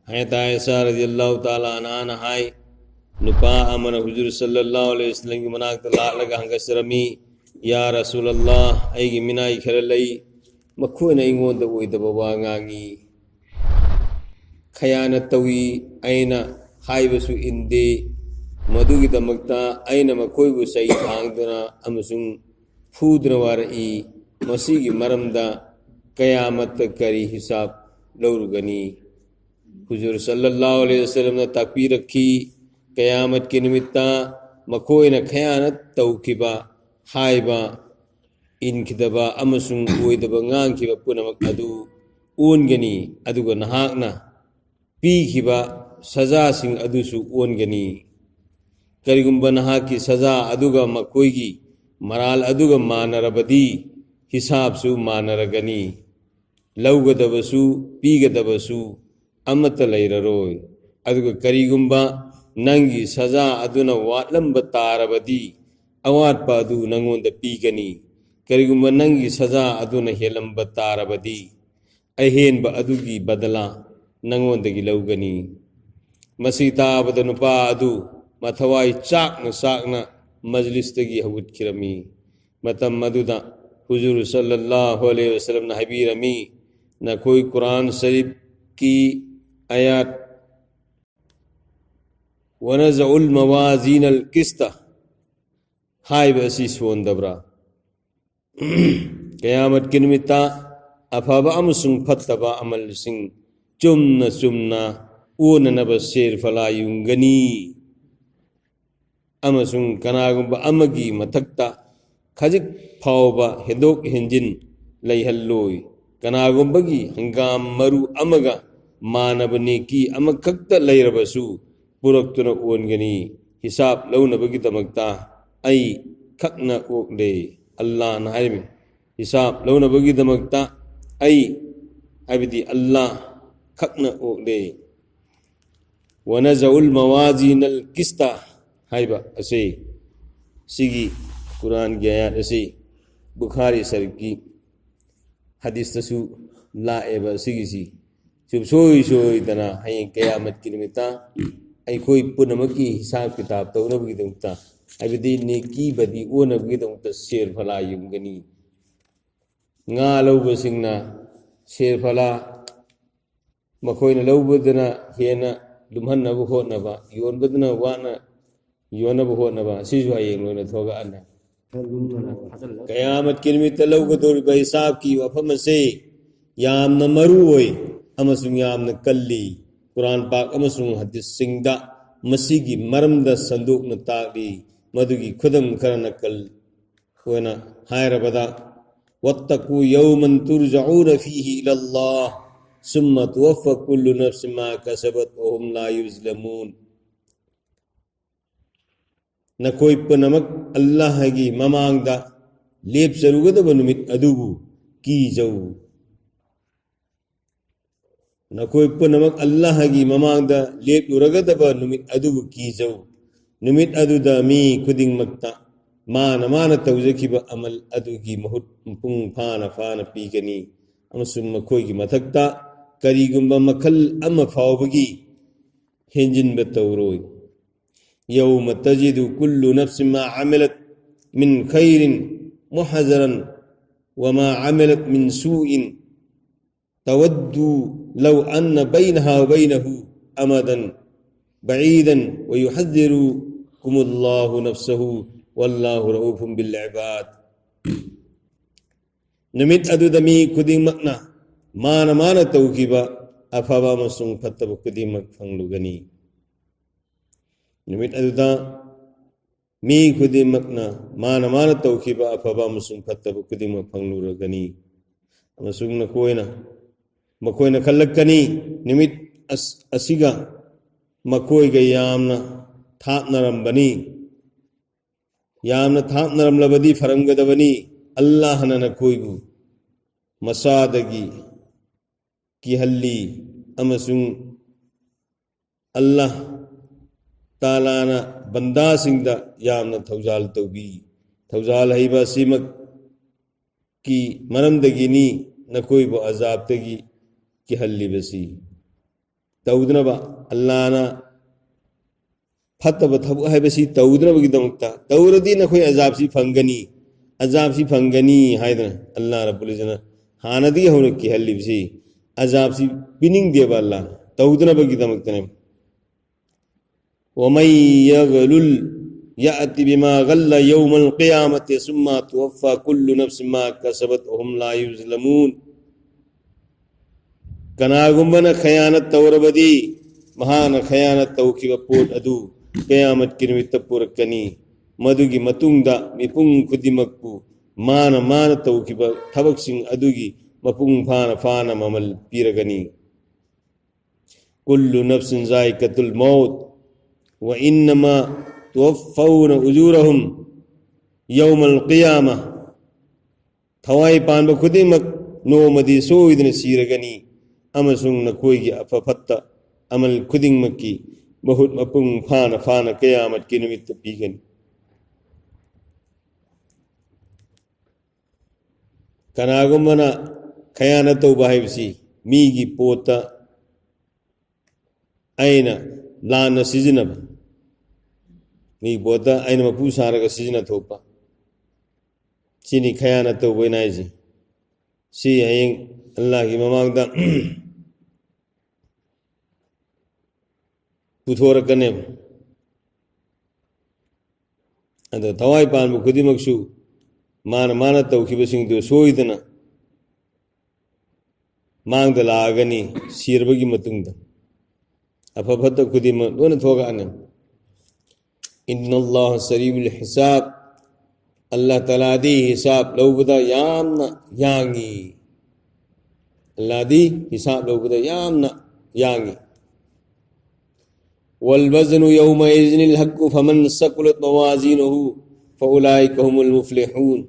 हैता ऐसा रज़ियल्लाहु ताला अन्हा हाय नुपा अमन हुजूर सल्लल्लाहु अलैहि वसल्लम की मनाक लालगा हंगसरमी या रसूलल्लाह ऐगी मिनाई खरलई मखोना इंगोंदा ओइदबा वा ngangi खयाना तवी ऐना हाइबसु इंदे मधुगिदमक्ता ऐना मखोइबु सई थांगदना अमसुंग फूदना वारई मसीगी मरमदा कयामत करी हिसाब लौरुगनी हुजूर सल्लल्लाहु अलैहि वसल्लम ने ताकबीर रखी कयामत के निमित्ता मकोइना खयानत तौखिबा हाइबा इनखिदबा अमसुंग ओइदबा ngangiba punamak adu ओनगनी अदुगा नहाकना पीखिबा सजा सिंग अदुसु ओनगनी करिगुंबा नहाकी सजा अदुगा मकोइगी मराल अदुगा मानरबदी हिसाबसु मानरगनी लौगदबसु पीगदबसु अमता लैररोय अदुगा करिगुंबा नंगी सजा अदुना वाटलंबा तारबदी अवाटपा अदु नंगोंदा पीगनी करिगुंबा नंगी सजा अदुना हेलंबा तारबदी अहेनबा अदुगी बदला नंगोंदगी लौगनी मसी ताबदा नुपा अदु मथवाई चाकना मजलिसदगी हवुटखिरमी मतम मदुदा हुजूर सल्लल्लाहु अलैहि वसल्लम ने हबीरमी न कोई कुरान शरीफ की आयत वनज़उल मवाज़ीन अल क़िस्त हाय बसी सोंदबरा क़यामत के निमित्ता अफबा अमसुंग फत्तबा अमल सिंग चुमना ओननबा शेर फला युंगनी अमसुंग कनागुंबा अमगी मथक्ता खजिक फावबा हेदोक हेंजिन लैहल्लोय कनागुंबगी हंगाम मरु अमगा मानबने की अमखक्ता लैरबसु पुरक्तुना ओनगनी हिसाब लौनबगिदमक्ता ऐ खक्ना ओकले अल्लाह न हायमी हिसाब लौनबगिदमक्ता ऐ हायबिदि अल्लाह खक्ना ओकले वनज़उल मवाज़ीनल क़िस्ता हायबा असे सिगी कुरान की आयत असे बुखारी शरीफ की हदीस तसु लाएबा सिगिसी सुब सोई दना हय क़यामत की निमित्ता अखोई पुनमकी हिसाब किताब तौनबगिदमक्ता हायबिदि नेकी बदी ओनबगिदमक्ता शेर फला युंगनी nga लौबसिंगना शेर फला मखोइना लौबदना हेना लुमहन्नबु होतनबा योनबदना वाना योनबु होतनबा सिजु हयेंग लोना थोगा अना क़यामत के निमित्ता लौगदोरिबा हिसाब की वफम से यामना मरुओय अमसुंग यामना कल्ली कुरान पाक अमसुंग हदीस सिंगदा मसीगी मरमदा संदूकना ताकली मदुगी खुदम खरना कल होना हायरबदा वत्तकू यौमन तुरजऊन फीही इलल्लाह सुम्मा तुवफ्फा कुल्लु नफ्सिन मा कसबत व हुम ला युज़लमून न कोई पुनमक अल्लाह की ममांगदा लेप जरुगदब नुमित अदुबु की जऊ न कोई पुनमक अल्लाह की ममांगदा लेप उरगदब नुमित अदुबु की जऊ नुमित अदुदा मी खुदिंग मक्ता माना तौजखिब अमल अदुगी महुत पुंग फाना पीगनी अमसुम मखोई की मथक्ता करीगुंबा मखल अमा फावबगी हेंजिन बतौरोय यौम तजिदु कुल्लु नफ्सिन मा अमिलत मिन खैरिन मुहज़रन वमा अमिलत मिन सूइन तवद्दु लौ अन्न बैनहा व बैनहु अमदन बईदन व युहज़्ज़िरुकुमुल्लाहु नफ्सहु वल्लाहु रऊफुम बिल इबाद निमित अदुदमी खुदिमकना माना तौखिबा अफबा मसुंग फत्तब खुदिमक फंगलुगनी निमित अदुदा मी खुदिमकना माना तौखिबा अफबा मसुंग फत्तब खुदिमक फंगलुगनी अमसुंग मकोइना खल्लकनी निमित असिगा मकोइगा यामना थापनरंबनी यामना थापनरंलबदी फरंगदबनी अल्लाहना नकोइबु मसादगी किहल्ली अमसुंग अल्लाह तालाना बंदा सिंगदा यामना थौजाल तौबी थौजाल हईबा सिमक की मरमदगिनी नकोइबु अजाब तगी किहल्ली बसी تودنبا اللهنا فتبا تبو هاي بسي تودنبا قدامكتا توردي نخوي عذاب سي فنغني هايدنا الله رب العزة هاندي هونكي هاللي بسي عذاب سي بنين ديبا الله تودنبا قدامكتا ومن يغلل يأتي بما غل يوم القيامة ثم توفى كل نفس ما كسبت وهم لا يظلمون كناغمنا خيانة توربدي مهانا خيانة توكي وقود أدو قيامت كنمت پوركني مدوغي متوندا ميپون خدي مكو مانا توكي ثبكسين أدوغي مپون فانا ممل بيرغني كل نفس ذائقة الموت وإنما توفون أجورهم يوم القيامة ثواي بان بخدي مك نومدي سويدن سيرغني أما سن نكويجي أففتا أمل خدين مكي بہت مپن فانا قیامت کی نمت پیگن کناغم منا خیانتو باہیبسی میگی پوتا اینا لانا سجنب میگی پوتا اینا مپو سارگا سجنت ہوپا سینی خیانتو بینائیزی سی این اللہ کی مماغ دا پوتھورکنے اندو توائی پان بکدی مکشو مانا توکی بسنگ دو سویدنا مانگ دل آگنی سیربگی متنگ دا اپا پتا کدی من دون تھوگا انم ان اللہ سریب الحساب اللہ تعالیٰ دی حساب لو بدا یامنا یانگی اللہ دی حساب لو بدا یامنا یانگی والوزن يومئذ الحق فمن ثقلت موازينه فأولئك هم المفلحون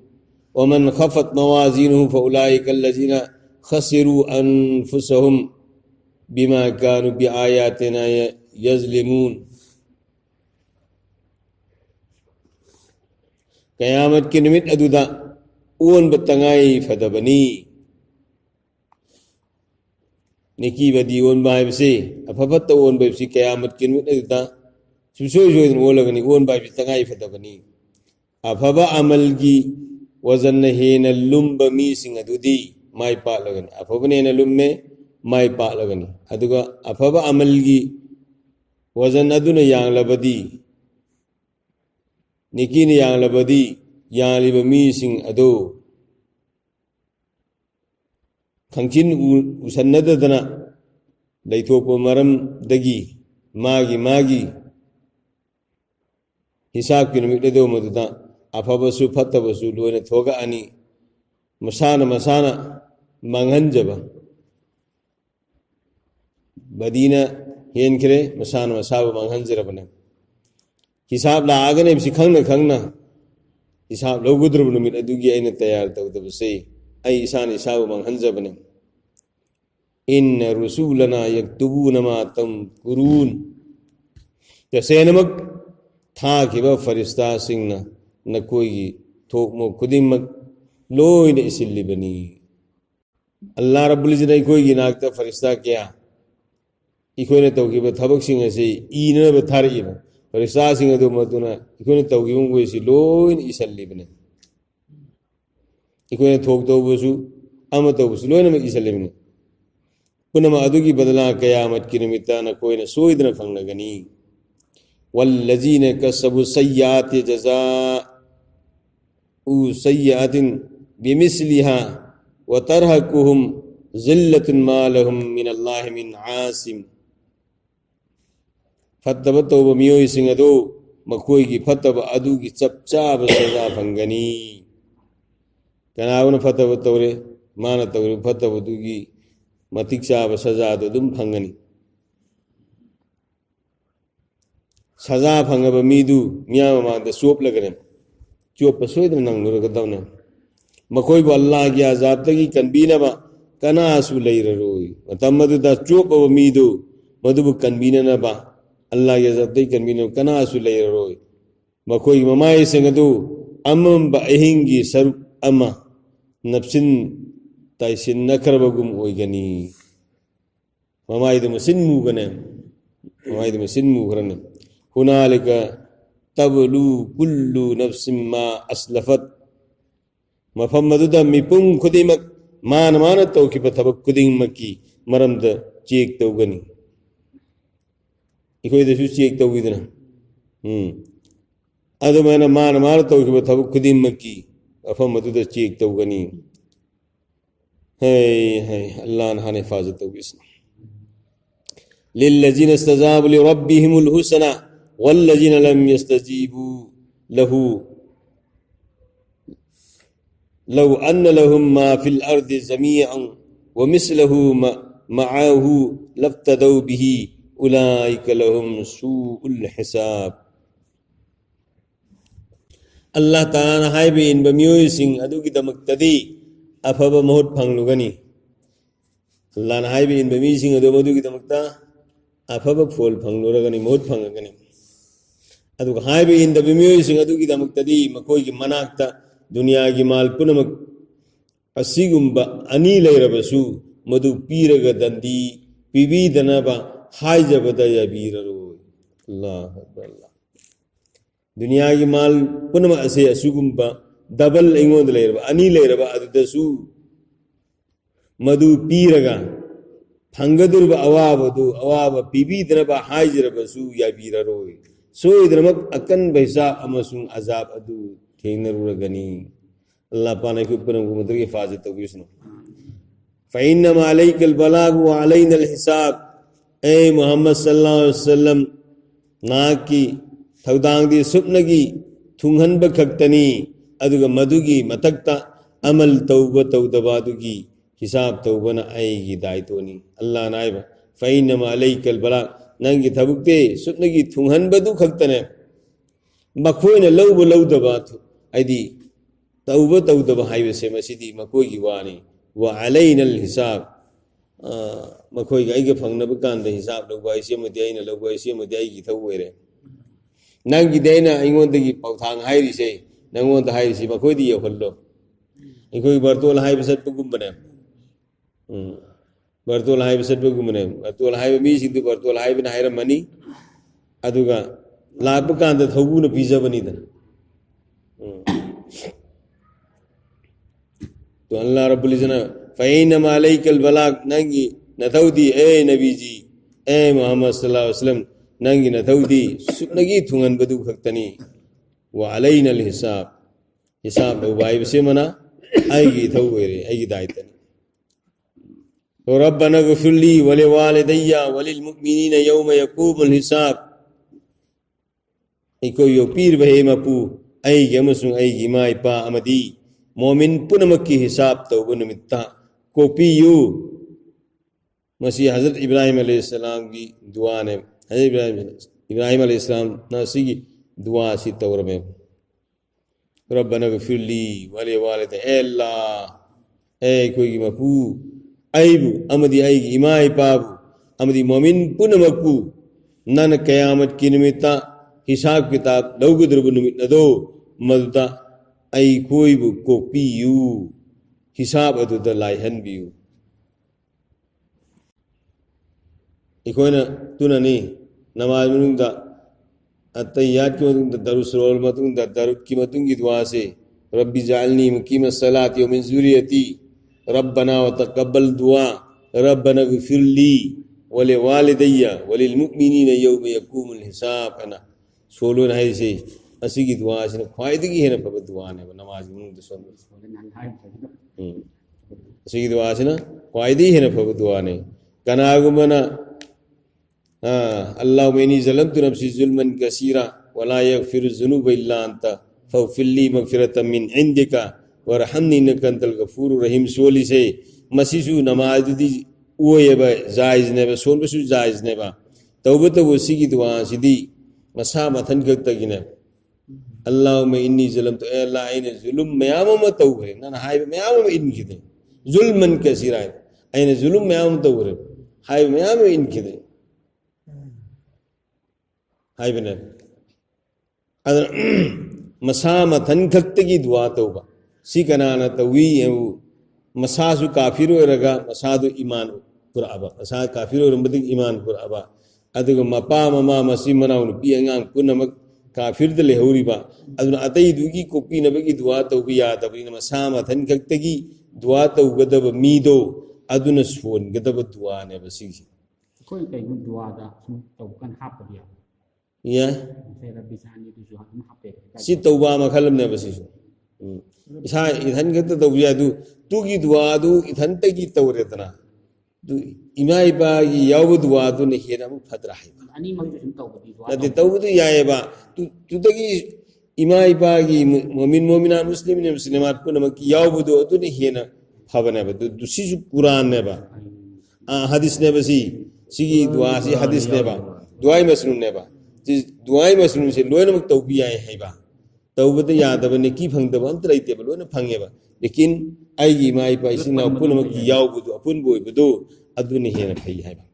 ومن خفت موازينه فأولئك الذين خسروا أنفسهم بما كانوا بآياتنا يظلمون قیامت کی نمت ادودا اون بتنگائی فدبنی نکی بدی اون بائی بسی اففت اون بائی بسی قیامت کی نمت ادودا سوشوی دن اولگنی اون بائی بسی تنگائی فدبنی افبا عمل کی وزن ہین اللمب میسنگ ادودی مائی پاک لگنی افبا نین اللمب میں مائی پاک لگنی ادوگا افبا عمل کی وزن ادونا یانگ لبدی نکین یانگ لبدی یانگ لبا میسنگ ادو خنچین اسنددنا لیتوپو مرم دگی ماگی حساب کی نمک دو مددا افبسو فتبسو لونے تھوگا انی مسانا مانگھن جبا بدینہ ہین کرے مسانا مانگھن جربنا حساب لا آگنے بسی کھنگنا حساب لو گدرب نمک ادوگی این تیار تو دبسی ای اسان حساب مانگھن جبنا ان رسولنا یکتبون ما تمکرون جیسے نمک تھا کہ وہ فرشتہ سنگنا نہ کوئی تھوک مو خدمت لوئی نے اسلی بنی اللہ رب العزت نے کوئی گناکتا فرشتہ کیا ایکوئی نے توقیب تھبک سنگا سے اینا بتھاری با فرشتہ سنگا دو مدونا ایکوئی نے توقیبوں کو اسی لوئی نے اسلی بنی ایکوئی نے تھوک تو بسو اما تو بسو لوئی نے اسلی بنی کنما ادو کی بدلا قیامت کی نمتا نہ کوئی نہ سوئی دن فنگ گنی والذین کسبوا سیئات جزاء سیئات بمثلها وترهقهم ذلة ما لهم من الله من عاصم فتبتو بمیوئی سنگدو مکوئی کی فتب ادو کی چپچاب سزا فنگنی کناؤن فتبتو رے مانتو رے فتبتو کی متک چاب سزا دو دم فنگنی سزا فنگ بمیدو میاں ماندے سوپ لگنے چوپ پسوئی دن ننگ نور کدونا مکوئی با اللہ کی عذاب تکی کنبینا با کناسو لیر روئی متمدو دا چوپ بمیدو مدو با کنبینا با اللہ کی عذاب تکی کنبینا کناسو لیر روئی مکوئی ممائی سنگدو امم با اہنگی سر اما نفسن تایسن نکر بگم اوئی گنی mamaid masin mugane mamaid masin mugrane hunalika tablu kullu nafsin ma aslafat mafam maduda mipum khudimak mana mana tawkiba thabak kuding maki maramda check tawgani ikoi da su check tawgidna adu mana mana tawkiba thabak kuding maki afam maduda check tawgani hey Allah hane hifazat tawgisna للذين استجابوا لربهم الحسنى والذين لم يستجيبوا له لو أن لهم ما في الأرض جميعا ومثله معه لافتدوا به أولئك لهم سوء الحساب الله تعالى هاي بين بميوسين أدوك دمكتدي أفبا مهد فانلغني الله هاي بين بميوسين أدوك دمكتا أفبا فول فانلغني مهد فانلغني أدوك هاي بين بميوسين أدوك دمكتدي مكوي مناكتا दुनिया की माल पुनमक असिगुंबा अनी लेरबसु मधु पीरग दंदी पीबी दनबा हाय जबदा यबीररो अल्लाह अकबर दुनिया की माल पुनम असे असुगुंबा डबल इंगोंद लेरबा अनी लेरबा अदसु मधु पीरगा फंगदुरबा अवाब पीबी दनबा हाय जबसु यबीररो सो इदरमक अकन बैसा अमसुं अजाब अदु थेंगनरुगनी अल्लाह पाने के ऊपर हमको मतलब हिफाजत होगी उसने फ़इन्नमा अलैकल बलाग व अलैनल हिसाब ए मोहम्मद सल्लल्लाहु अलैहि वसल्लम ना की थौदांग दी सुपनगी थुंगहन बखक्तनी अदुगा मधुगी मतक्ता अमल तौबा तौदबादुगी हिसाब तौबना आएगी दायित्वनी अल्लाह नाइबा फ़इन्नमा अलैकल बलाग नंगी थबुक्ते सुपनगी थुंगहन बदु खक्तने मखोइना लौबो लौदबा अदी तौबा तौदबा हाइबसे मसिदी मकोई की वानी व अलैनल हिसाब मखोई गाइगे फंगनब कांद हिसाब लौबा इसे मदि आइना लौबा इसे मदि आइगी थौवेरे नंगी देना इंगोंदगी पौथांग हाइरिसे नंगोंद हाइरिसे मखोइदी यखल्लो इखोई बर्तोल हाइबसे पुगुमबने बर्तोल हाइबसे पुगुमने बर्तोल हाइब मी सिंदु बर्तोल हाइबना हाइरमनी अदुगा लाप कांद थौबुना पिजबनीदन तो अल्लाह रब्बुल इज़्ज़त फ़इन्नमा अलैकल बलाग नंगी नथौदी ए नबी जी ए मोहम्मद सल्लल्लाहु अलैहि वसल्लम नंगी नथौदी सुनगी थुंगन बदु खक्तनी व अलैनल हिसाब हिसाब वाई बसे मना आएगी थौवेरे आएगी दायतनी तो रब्बना ग़फ़िर ली व लिवालिदैया व लिलमुमिनीना यौम यक़ूमुल हिसाब इको यो पीर बहे मपू आएगी अमसुं आएगी माई पा अमदी मोमिन पुनमकी हिसाब तौबा निमित्ता कोपियू मसीह हज़रत इब्राहिम अलैहिस्सलाम की दुआ ने हज़रत इब्राहिम अलैहिस्सलाम नासी की दुआ सी तौर में रब्बना ग़फ़िर ली व लिवालिदैया ए अल्लाह ए कोई मपू आइबु अमदी आएगी इमाई पाबु अमदी मोमिन पुनमकू नन क़यामत की निमित्ता हिसाब किताब लौगुद्रबु निमित्त दो मददा आई कोई बु कोपियू हिसाब अदुदा लाइहन बियू इकोना तुननी नमाज मनुंदा अत्तहियात की मतुंदा दरुसरोल मतुंदा दरुद की मतुंगी दुआ से रब्बी जालनी मुकीम सलाती व मिन ज़ुर्रियती रब्बना व तक़ब्बल दुआ रब्बना ग़फ़िर ली व लिवालिदैया व लिलमुमिनीना यौम यक़ूमुल हिसाब अना सोलो है से असी की दुआ से ख्वाइदगी है ना पब दुआ ने नमाज में असी की दुआ से ना ख्वाइदी है ना पब दुआ ने कनागुमना अल्लाहुम्मा इन्नी ज़लमतु नफ्सी ज़ुल्मन कसीरा वला यग़फ़िरु ज़ुनूब इल्ला अंता फ़ग़फ़िर ली मग़फ़िरतम मिन इंदिका वरहमनी इन्नका अंतल गफ़ूरुर रहीम सोली से मसीसु नमाज दी वो ये बा जायज़ ने बा सोन बसु जायज़ ने बा तौबा तो उसी की दुआ सीधी मसा मथन करता गिने अल्लाहुम्मा इन्नी ज़लमतु ए अल्लाह आइने ज़ुल्म मयाम तौबे ना हाय मयाम इन किदे ज़ुल्मन कसीरा आइने ज़ुल्म मयाम तौबे हाय मयाम इन किदे हाय बने अदर मसा मथन करता की दुआ तौबा सी कनाना तवी है वो मसासु काफिरो रगा मसादु ईमान पुराबा असा काफिर रंबदी ईमान पुराबा अदुगा मपा ममा मसी मनाउ नुपी अंगांग पुनमक काफिर द लेहौरिबा अदुना अतई दुगी कोपी नबगी दुआ तौबी यादबनी मसा मथन खक्तगी दुआ तौगदब मीदो अदुना सोन गदब दुआ ने बसिसी कोई कई दुआ दा सुन तौकन हापदिया या से रब्बी सानी दुजु हम हापे सि तौबा मखलम ने बसिसु इसा इथन गत तौबिया दु तुगी दुआ दु इथन तगी तौरेतना दु इमा इबा की याव दुआ दु ने हेरा मु फदरा है अनि मग सुन तौबदी दुआ नते तौबदु यायबा तु तगी इमा इबा की मुमिन मुमिना मुस्लिम ने मुस्लिमात पुनम की याव दु दु ने हेना फबने बा दु सिजु कुरान ने बा हदीस ने बसी सिगी दुआ सी हदीस ने बा दुआई मसनुन ने बा दुआई मसनुन से लोयन मक तौबी आए है बा तौबद यादब ने की फंगदब अंत रहिते बा लोयन फंगेबा लेकिन आईगी माई पाई सिना पुनम की याव बुदु अपुन बोय बुदु अदु ने हेना फई है बा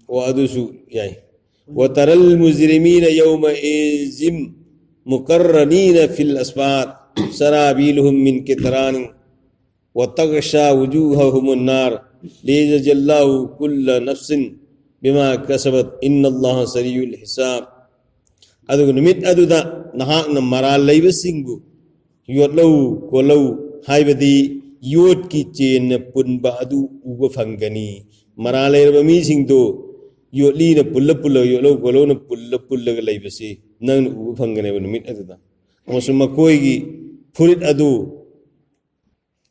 वो अदुसु याय वतरल मुजरिमीन यौमइज़ मुकर्रनीन फिल अस्फार सराबीलुहुम मिन कितरान वतगशा वजूहहुम अन्नार लियजज़िल्लाहु कुल्ल नफ्सिन बिमा कसबत इन्नल्लाह सरीउल हिसाब अदु निमित अदुदा नहाकना मराल लैबसिंगु योटलौ कोलौ हाइबदी योट की चेन पुनबा अदु उबा फंगनी मराल लैरबा मीसिंगदो योटलीना पुल्ल पुल्ल योटलौ कोलौना पुल्ल पुल्ल लैबसि नंग उबा फंगनेबा निमित अदुदा अमसु मकोइगी फुरित अदु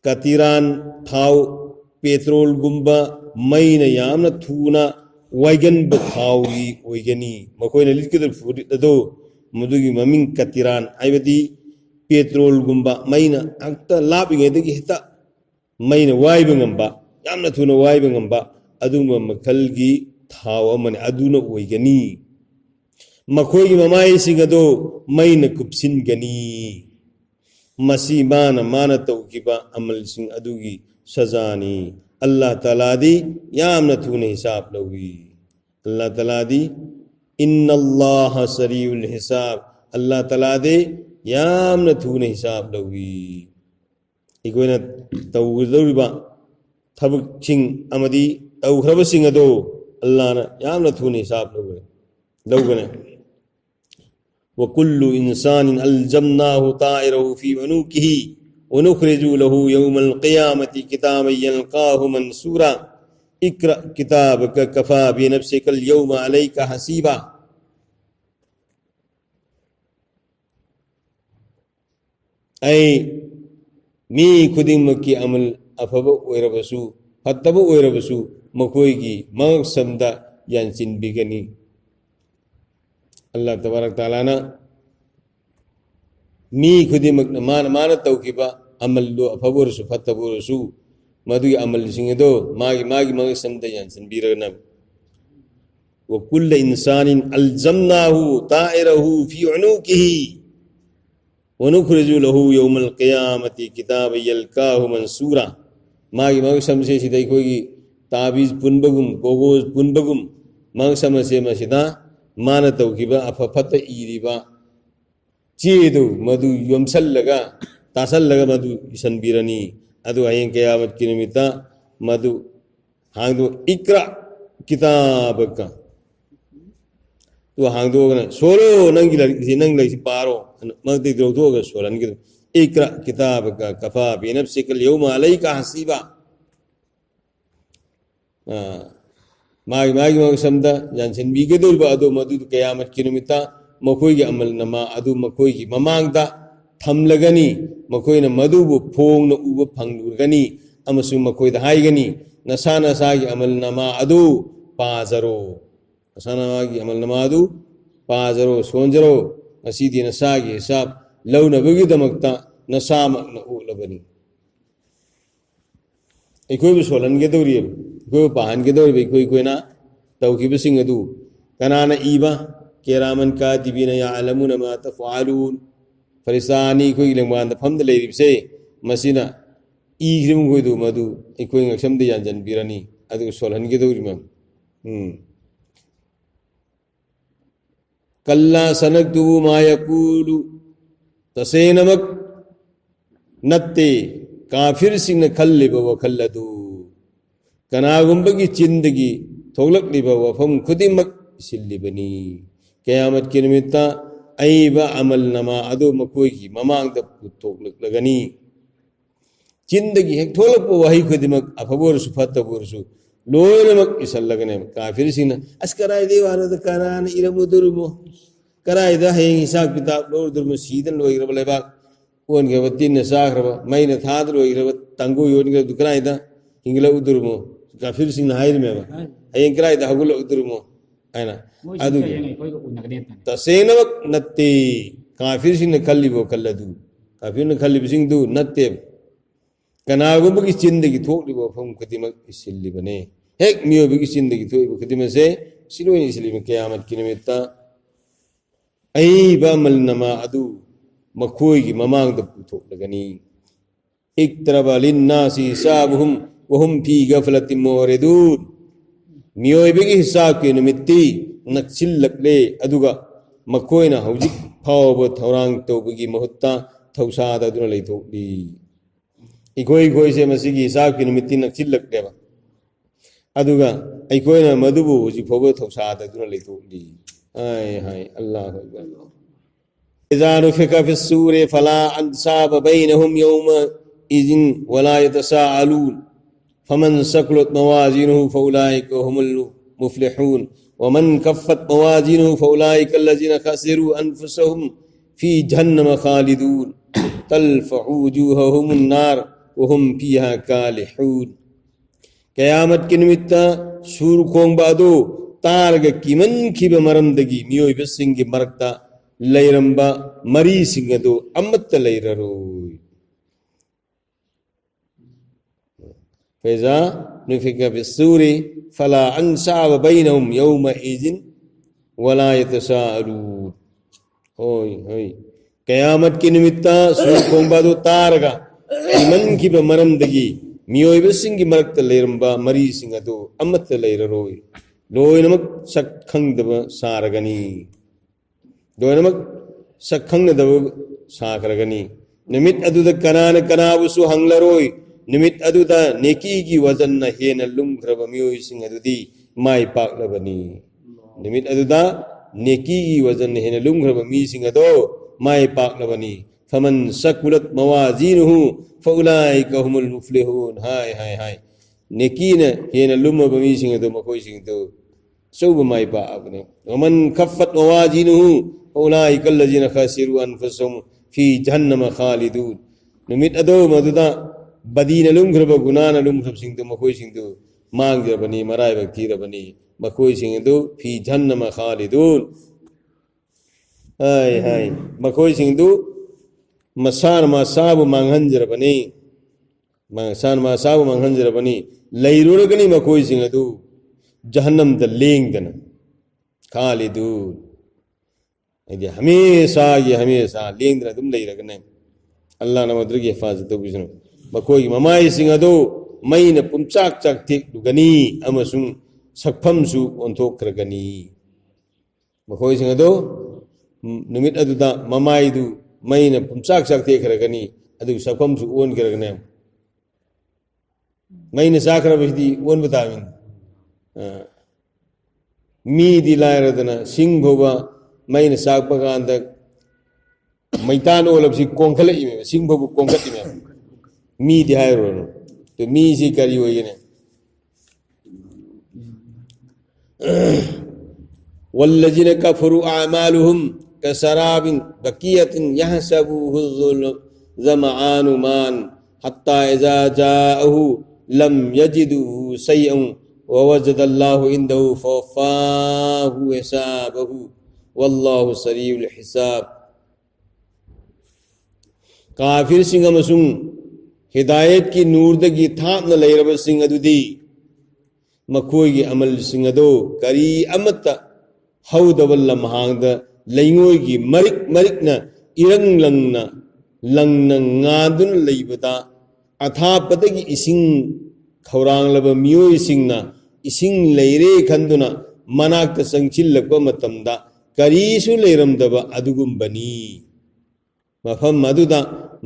कतिरान थाव पेट्रोल गुंबा मैना यामना थूना वाइगन बथावी ओइगनी मकोइना लिटकदर फुरित अदो मदुगी ममिंग कतिरान आइबदी पेट्रोल गुंबा मैना अंता लाबिंगेदगी हेता मैना वाइबा ngamba यामना थूना वाइबा ngamba अदुमा मखलगी थाव अमने अदुना ओइगनी मखोइगी ममाई सिंगदो मैना कुपसिनगनी मसी माना तौकीबा अमल सिंह अदुगी सजानी अल्लाह ताला दी यामना थूने हिसाब लगी अल्लाह ताला दी इन्नल्लाह सरीउल हिसाब अल्लाह ताला दे यामना थूने हिसाब लगी इकोइना तौगदौरिबा थबक सिंह अमदी तौखरब सिंह अदो अल्लाह ना यामना थूने हिसाब लौगने वकुल्लु इंसान अल्जमनाहु ताइरहु फी उनुकिही वनुखरिजु लहु यौमल क़ियामति किताबन यल्क़ाहु मंसूरा इक़रा किताबक कफ़ा बिनफ़्सिकल यौमा अलैका हसीबा ऐ मी खुदिमकी अमल अफब ओइरबसु फत्तब ओइरबसु मखोइगी मक़समदा यानसिनबिगनी अल्लाह तबारक ताला ना मी खुदिमक माना तौकीबा अमल दो अफबुरसु फत्तबुरसु मदुगी अमल सिंगदो मागी मगसमदा यानसिनबिरगना व कुल्ल इंसानिन अल्जमनाहु ताइरहु फी उनुकिही व नुखरिजु लहु यौमल क़ियामति किताबन यल्क़ाहु मंसूरा मागी मगसमसे सिदै कोगी ताबीज पुनबगुम गोगोज पुनबगुम मगसमसे मसिदा माना तौकीबा अफफत इरिबा चेदो मधु योमसल्लगा तासल्लगा मधु इसनबिरनी अदु हयें क़यामत की निमित्ता मधु हांगदो इक़रा किताबका तो हांगदो गना सोलो नंगी लगी पारो मगदे द्रोदोगा सोलन के इक़रा किताबका कफ़ा बिनफ़्सिकल यौमा अलैका हसीबा मागी मगसमदा यानसिनबिगदौरिबा अदो मधु क़यामत की निमित्ता मखोइगी अमल नमा अदु मखोइगी ममांगदा थमलगनी मखोइना मधुबु फोंगना उबा फंगलुगनी अमसु मखोइदा हाइगनी नसा नसागी अमल नमा अदु पाजरो नसा नमागी अमल नमा अदु पाजरो सोंजरो असीदी नसागी हिसाब लौनबगिदमक्ता नसामकना उलबनी इकोइबु सोलनगेदौरियब इकोइबु पाहनगेदौरिब इकोइना तौकीबसिंग अदु कनाना इबा केरामन कातिबीन याअलमुन मा तफअलून फरिसानी कोई लेंबान फमद लेरिबसे मसिना इग्रिम कोइदु मधु इकोइ ngaksamde yanjan birani adu solhange dawrima कल्ला सनक्तुबु मा यकूलु तसेनमक नत्ते काफिर सिंह खल्लिब वखल अदु कनागुंबगी चिंदगी थोलक्लिब वफम खुदिमक सिल्लिबनी क़यामत की निमित्ता अईबा अमल नमा अदु मकोईगी ममांग पुथोक्लगनी चिंदगी हेक थोलप वही खुदिमक अफबोरसु फतबोरसु लोयनमक इसल्लगने काफिर सिंह अस्कराय देवारद करान इरमुदुरमो करायदा हेंग हिसाब किताब लोरदुरम सीदन लोइरब लेबाक ओन के वतिन साखरब मैन थाद लोइरब तंगु योन के दुकरायदा हिंगला उदुरमो काफिर सिंह हायर मेबा हेंग करायदा हगुल उदुरमो आयना अदु तसेनवक नत्ते काफिर सिंह खल्लिबो कल्लदु काफिर न खल्लिब सिंह दु नत्ते कनागुंबगी चिंदगी थोक्लिबो फम खुदिमक इसिल्लिबने हेक मियोबगी चिंदगी थोइबो खुदिमसे सिलोइन इसिलिबे क़यामत की निमित्ता अईबा अमल नमा अदु मखोईगी ममांग पुथोक्लगनी इक्तरब लिन्नासि हिसाबुहुम वहुम फी गफलतिन मुरिदून मियोबगी हिसाब के निमित्ती नक्सिल्लक्ले अदुगा मखोइना हौजिक फावब थौरांग तौबगी महुत्ता थौसाद अदुना लैथोक्ली इकोई कोई से मसीगी हिसाब की निमित्ती नक्सिल्लक्लेबा अदुगा अइकोइना मदुबु हौजिक फावब थौसाद अदुना लैथोक्ली हाय हाय अल्लाह अकबर इज़ा नुफ़िख़ फ़िस्सूरि फ़ला अंसाब बैनहुम यौमइज़िन वला यतसाअलून फमन सक़ुलत मवाज़ीनुहु फ़उलाइका हुमुल मुफ़्लिहून वमन कफ़्फ़त मवाज़ीनुहु फ़उलाइका अल्लज़ीना ख़सिरू अनफ़ुसहुम फ़ी जहन्नम ख़ालिदून तल्फ़हु वुजूहहुमुन नार वहुम फ़ीहा कालिहून क़यामत के निमित्ता सूर खोंबादो तारग किमन खिब मरमदगी मियोइबसिंग मरक्ता लैरंबा मरी सिंगदो अमत्त लैररोय फ़इज़ा नुफ़िख़ फ़िस्सूरि फ़ला अंसाब बैनहुम यौमइज़िन वला यतसाअलून होय होय क़यामत की निमित्ता सूर खोंबादो तारगा किमन खिब मरमदगी मियोइबसिंग मरक्ता लैरंबा मरी सिंगदो अमत्त लैररोय लोयनमक सक्खंगदब सारगनी लोयनमक सक्खंगदब साखरगनी निमित अदुद कनान कनाबुसु हंगलरोय निमित अदुद नेकी की वजन न हेन लुमख्रब मियोइसिंग अदुदी माय पाकलबनी निमित अदुदा नेकी की वजन न हेन लुमख्रब मीसिंग अदो माय पाकलबनी फमन सकुलत मवाजीनुहु फउलाइका हुमुल मुफ्लिहून हाय हाय हाय नेकीन हेन लुमब मीसिंग अदो मकोइसिंग दो सौब माय पाकने वमन कफ़्फ़त मवाजीनुहु फउलाइका अल्लज़ीना ख़सिरू अनफ़ुसहुम फ़ी जहन्नम ख़ालिदून निमित अदो मदुदा बदीन लुमख्रब गुनान लुमख्रब सिंग दो मकोइसिंग दो मांगजरबनी मराइबक थीरबनी मकोइसिंग दो फ़ी जहन्नम ख़ालिदून हाय हाय मकोइसिंग दो मसान मासाब मांगहंजरबनी मसान मासाब मांगहंजरबनी लैरुरगनी मकोइसिंग दो जहन्नम द लेंगदन खालिदून इदे हमेशा लेंगदन तुम लैरगने अल्लाह नमद्रगी हिफाजत तौबिसनु मकोई ममाई सिंह अदो मैन पुमचाक चाक थेक्लुगनी अमसुंग सक्फमसु ओंथोक्खरगनी मकोई सिंह अदो नुमित अदुदा ममाईदु मैन पुमचाक चाक थेक्खरगनी अदु सक्फमसु ओनखरगने मैन साखरबसिदी ओनब तामिन मीदी लायरदना सिंह भोबा मैन साकपकांद मैतान ओलबसि कोंखलइमे सिंह भोबु कोंखतिमे मीदी हायरोनो तो मी से करी होइने वल्लज़ीन कफ़रू अअमालुहुम कसराबिन बकियतिन यहसबुहु ज़मआनु मान हत्ता इज़ा जाअहु लम यजिदुहु शैअन ववजदल्लाहु इंदहु फवफ़ाहु हिसाबहु वल्लाहु सरीउल हिसाब काफिर सिंह अमसुंग हिदायत की नूरदगी थापन लैरब सिंह अदुदी मखोई अमल सिंह अदो करी अमत हौदबल लम्हांगद लैंगोई मरिक मरिकना इरंग लंगना लंगना ngaदुन लैबदा अथापदगी इसिंग खौरांगलब मियोई सिंगना इसिंग लैरे खंदुना मनाक्त संचिल्लक मतमदा करीसु लैरमदब अदुगुंबनी मफम अदुदा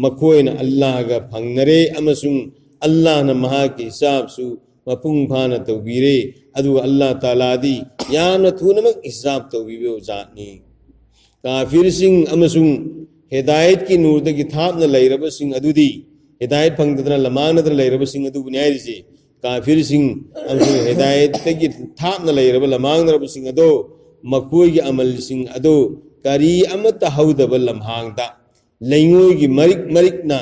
मखोयना अल्लाह गा फंगनरे अमसुंग अल्लाह न महा के हिसाब सु मपुंग फाना तौबीरे अदु अल्लाह ताला दी यामना थुनमक हिसाब तौबीबे जातनी काफिर सिंह अमसुंग हिदायत की नूर दगी थापना लैरब सिंह अदुदी हिदायत फंगदना लमानदना लैरब सिंह अदु बुनियारिसे काफिर सिंह अमसुंग हिदायत तगी थापना लैरब लमांगरब सिंह अदो मखोय की अमल सिंह अदो करी अमत हौदब लम्हांगदा लैंगोय की Marik मरिकना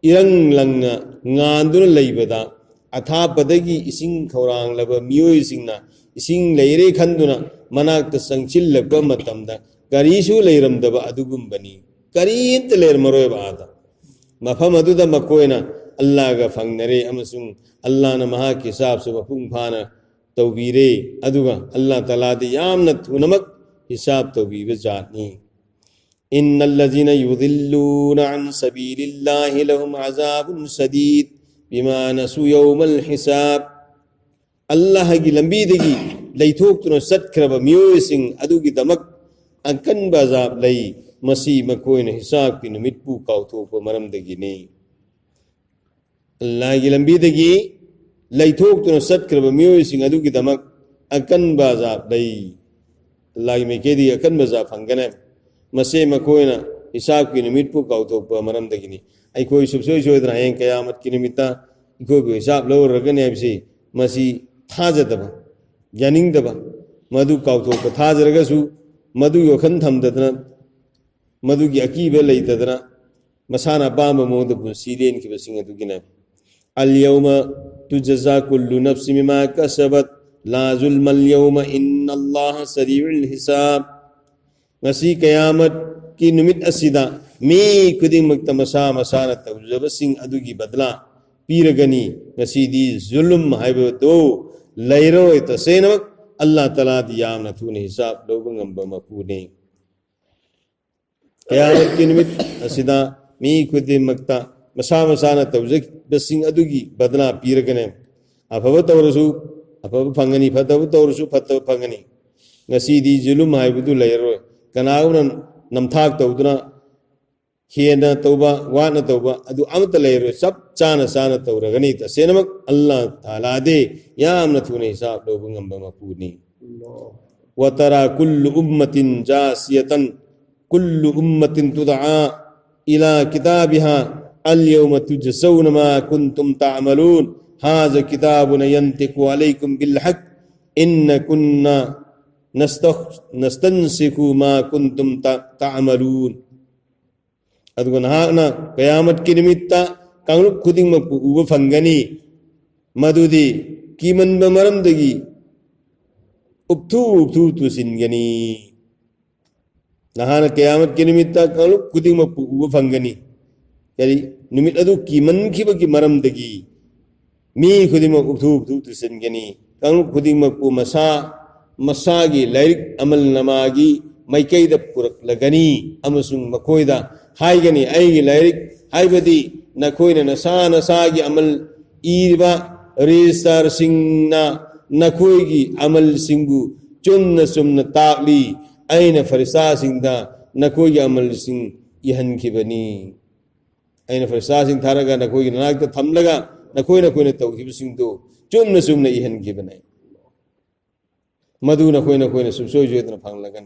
इरंग लंगना ngan laibada athapadagi ising khawranglaba miyoisingna ising leire khanduna manakta sangchillaba matamda karisu leiramdaba adugumbani karint leir maroy baada mafam aduda makoina allah ga fangnare amasung allah na maha ki hisab se mapung phana tawbire aduga allah taala de yamna thunamak hisab tawbibe jatni إن الذين يضلون عن سبيل الله لهم عذاب شديد بما نسوا يوم الحساب الله کی لمبی دگی لیتھوک تو ستکرب میوسنگ ادو کی دمک انکن بازاب لئی مسیح مکوین حساب کی نمتپو کاوتھوک مرم دگی نہیں اللہ کی لمبی دگی لیتھوک تو ستکرب میوسنگ ادو کی دمک انکن بازاب لئی اللہ کی مکے دی انکن بازاب ہنگنے मसे मकोयना हिसाब की निमित पु काउथोप मरम दगिनी आई कोई सुबसोय सोयदरा हैं कयामत की निमित्ता कोई भी हिसाब लो रगने ऐसे मसी थाजदबा यानिंगदबा मधु काउथोप थाजरगसु मधु योखन थमददना मधु की अकीबे लैतदना मसाना पाम मोद पुसीरेन की बसिंग दुगिना अल यौमा तुजजा कुल्लु नफ्स बिमा कसबत ला जुल्म अल यौमा इन्नल्लाह सरीउल हिसाब ngasi kiamat ki numit asida mi kuding magtamasa masana tawjabasing adugi badla piragani ngasi di zulum haibo do lairo itasena allah taala di yamna thune hisab lobungam bamapune kiamat ki numit asida mi kuding magta masa masana tawjabasing adugi badla piragane afaba tawrusu afaba phangani phatabu tawrusu phatabu phangani ngasi di zulum haibo do lairo कनाउन नमथाक तौदना हेना तौबा वाना तौबा अदु अमत लेरो सब चाना साना तौरगनी तसेनमक अल्लाह ताला दे यामना थुने हिसाब लोबंगम बमपुनी वतरा कुल्लु उम्मतिन जासियतन कुल्लु उम्मतिन तुदआ इला किताबिहा अल-यौम तुजसौना मा कुंतुम ता'मलून हाज़ा किताबुना यंतिकु अलैकुम बिल हक़ इन्ना कुन्ना नस्तंसिकु मा कुंतुम ता'मलून अदुगन हाना कयामत की निमित्ता कांगलुप खुदिंग मपु उब फंगनी मदुदी कीमन बमरम दगी उपथु तुसिनगनी नहाना कयामत की निमित्ता कांगलुप खुदिंग मपु उब फंगनी यानी निमित्त अदु कीमन खिबगी मरम दगी मी खुदिंग मपु उपथु तुसिनगनी कांगलुप खुदिंग मपु मसा मसागी लाइक अमल नमागी मैकैद पुरक लगनी अमसुंग मकोयदा हाइगनी आइगी लाइक हाइबदी नकोयना नसा नसागी अमल ईरबा रेस्तार सिंगना नकोयगी अमल सिंगु चुन्न सुमना ताकली आइना फरिसा सिंगदा नकोयगी अमल सिंग यहन खिबनी आइना फरिसा सिंग थारगा नकोयगी नागता थमलगा नकोयना कोयना तौखिब सिंगदो चुन्न सुमना यहन खिबनाय मधु नकोयना कोयना सुबसोय जोयदना फंगलगन